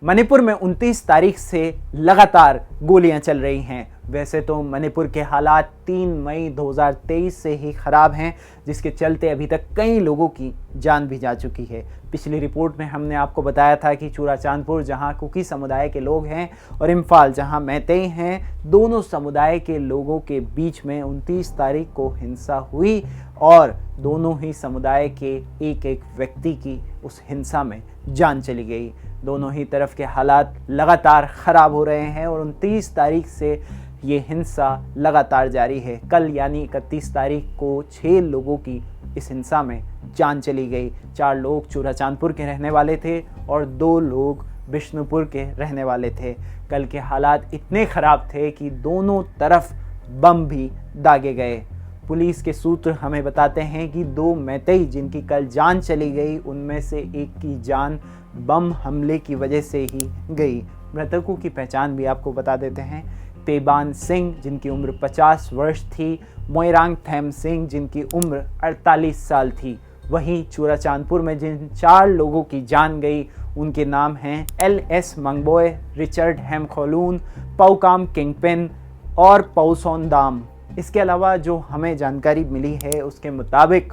मणिपुर में 29 तारीख से लगातार गोलियां चल रही हैं। वैसे तो मणिपुर के हालात 3 मई 2023 से ही खराब हैं, जिसके चलते अभी तक कई लोगों की जान भी जा चुकी है। पिछली रिपोर्ट में हमने आपको बताया था कि चूड़ाचांदपुर, जहां कुकी समुदाय के लोग हैं, और इम्फाल, जहां मैतेई हैं, दोनों समुदाय के लोगों के बीच में 29 तारीख को हिंसा हुई और दोनों ही समुदाय के एक एक व्यक्ति की उस हिंसा में जान चली गई। दोनों ही तरफ के हालात लगातार ख़राब हो रहे हैं और 29 तारीख से ये हिंसा लगातार जारी है। कल यानी 31 तारीख को 6 लोगों की इस हिंसा में जान चली गई। 4 लोग चूड़ाचांदपुर के रहने वाले थे और 2 लोग बिष्णुपुर के रहने वाले थे। कल के हालात इतने ख़राब थे कि दोनों तरफ बम भी दागे गए। पुलिस के सूत्र हमें बताते हैं कि 2 मैतेई जिनकी कल जान चली गई, उनमें से एक की जान बम हमले की वजह से ही गई। मृतकों की पहचान भी आपको बता देते हैं। पेबान सिंह जिनकी उम्र 50 वर्ष थी, मोइरांग थैम सिंह जिनकी उम्र 48 साल थी। वहीं चूड़ाचांदपुर में जिन 4 लोगों की जान गई उनके नाम हैं LS मंगबोय, रिचर्ड हेमखोलून, पाउकाम किंगपिन और पाउसोनदाम। इसके अलावा जो हमें जानकारी मिली है उसके मुताबिक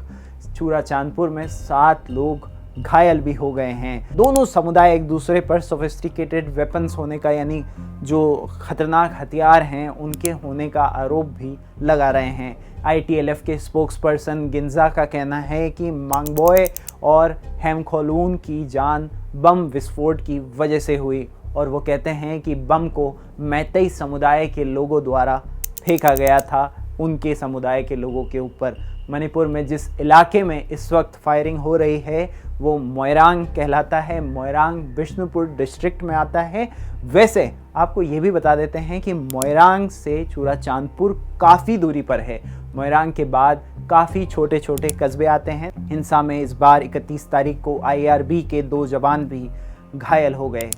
चूड़ाचांदपुर में 7 लोग घायल भी हो गए हैं। दोनों समुदाय एक दूसरे पर सोफिस्टिकेटेड वेपन्स होने का, यानी जो खतरनाक हथियार हैं उनके होने का आरोप भी लगा रहे हैं। ITLF के स्पोक्सपर्सन गिंजा का कहना है कि मांगबोय और हेमखोलून की जान बम विस्फोट की वजह से हुई और वो कहते हैं कि बम को मैतेई समुदाय के लोगों द्वारा फेंका गया था उनके समुदाय के लोगों के ऊपर। मणिपुर में जिस इलाके में इस वक्त फायरिंग हो रही है वो मोइरांग कहलाता है। मोइरांग बिष्णुपुर डिस्ट्रिक्ट में आता है। वैसे आपको ये भी बता देते हैं कि मोइरांग से चूड़ाचांदपुर काफ़ी दूरी पर है। मोइरांग के बाद काफ़ी छोटे छोटे कस्बे आते हैं। हिंसा में इस बार 31 तारीख को IRB के 2 जवान भी घायल हो गए।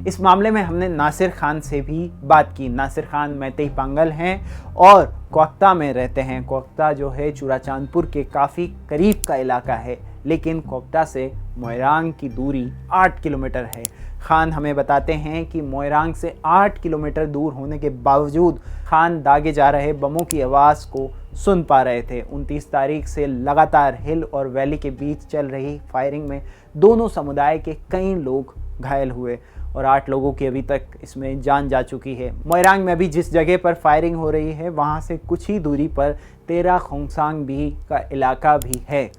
इस मामले में हमने नासिर खान से भी बात की। नासिर खान मैतेई पांगल हैं और कोक्ता में रहते हैं। कोक्ता जो है चूड़ाचांदपुर के काफ़ी करीब का इलाका है, लेकिन कोक्ता से मोइरांग की दूरी 8 किलोमीटर है। खान हमें बताते हैं कि मोइरांग से 8 किलोमीटर दूर होने के बावजूद खान दागे जा रहे बमों की आवाज़ को सुन पा रहे थे। 29 तारीख से लगातार हिल और वैली के बीच चल रही फायरिंग में दोनों समुदाय के कई लोग घायल हुए और 8 लोगों की अभी तक इसमें जान जा चुकी है। मोइरांग में अभी जिस जगह पर फायरिंग हो रही है वहाँ से कुछ ही दूरी पर तेरा खोंगसांग भी का इलाका भी है,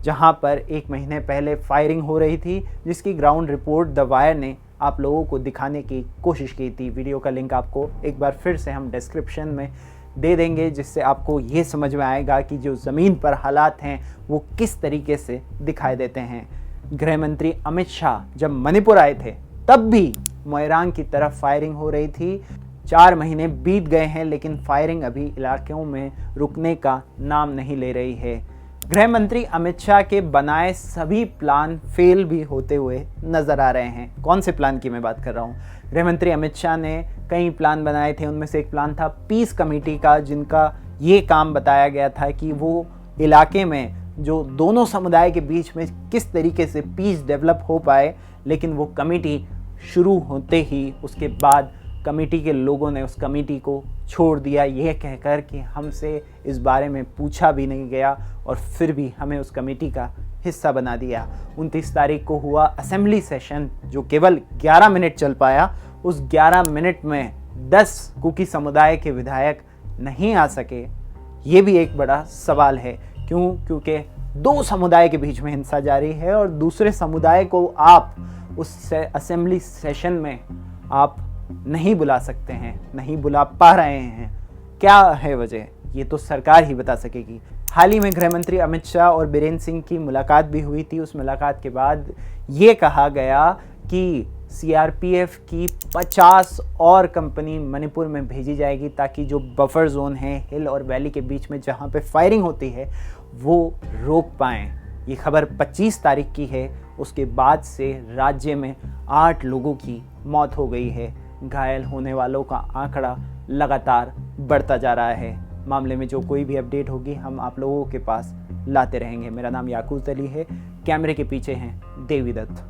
जहाँ पर 1 महीने पहले फायरिंग हो रही थी, जिसकी ग्राउंड रिपोर्ट द वायर ने आप लोगों को दिखाने की कोशिश की थी। वीडियो का लिंक आपको एक बार फिर से हम डिस्क्रिप्शन में दे देंगे, जिससे आपको ये समझ में आएगा कि जो ज़मीन पर हालात हैं वो किस तरीके से दिखाई देते हैं। गृह मंत्री अमित शाह जब मणिपुर आए थे तब भी मोइरांग की तरफ फायरिंग हो रही थी। 4 महीने बीत गए हैं लेकिन फायरिंग अभी इलाकों में रुकने का नाम नहीं ले रही है। गृह मंत्री अमित शाह के बनाए सभी प्लान फेल भी होते हुए नजर आ रहे हैं। कौन से प्लान की मैं बात कर रहा हूँ? गृह मंत्री अमित शाह ने कई प्लान बनाए थे। उनमें से एक प्लान था पीस कमेटी का, जिनका ये काम बताया गया था कि वो इलाके में जो दोनों समुदाय के बीच में किस तरीके से पीस डेवलप हो पाए। लेकिन वो कमेटी शुरू होते ही उसके बाद कमेटी के लोगों ने उस कमेटी को छोड़ दिया, यह कहकर कि हमसे इस बारे में पूछा भी नहीं गया और फिर भी हमें उस कमेटी का हिस्सा बना दिया। 29 तारीख को हुआ असेंबली सेशन जो केवल 11 मिनट चल पाया। उस 11 मिनट में 10 कुकी समुदाय के विधायक नहीं आ सके। ये भी एक बड़ा सवाल है। क्यों? क्योंकि 2 समुदाय के बीच में हिंसा जारी है और दूसरे समुदाय को आप उस असेंबली सेशन में आप नहीं बुला सकते हैं, नहीं बुला पा रहे हैं। क्या है वजह? ये तो सरकार ही बता सकेगी। हाल ही में गृह मंत्री अमित शाह और बीरेन्द्र सिंह की मुलाकात भी हुई थी। उस मुलाकात के बाद ये कहा गया कि CRPF की 50 और कंपनी मणिपुर में भेजी जाएगी ताकि जो बफर जोन है हिल और वैली के बीच में जहाँ पे फायरिंग होती है वो रोक पाएँ। ये खबर 25 तारीख की है। उसके बाद से राज्य में 8 लोगों की मौत हो गई है। घायल होने वालों का आंकड़ा लगातार बढ़ता जा रहा है। मामले में जो कोई भी अपडेट होगी हम आप लोगों के पास लाते रहेंगे। मेरा नाम याकूब अली है। कैमरे के पीछे हैं देवी दत्त।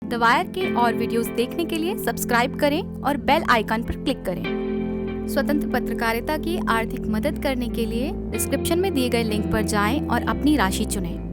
द वायर के और वीडियोस देखने के लिए सब्सक्राइब करें और बेल आइकन पर क्लिक करें। स्वतंत्र पत्रकारिता की आर्थिक मदद करने के लिए डिस्क्रिप्शन में दिए गए लिंक पर जाएं और अपनी राशि चुनें।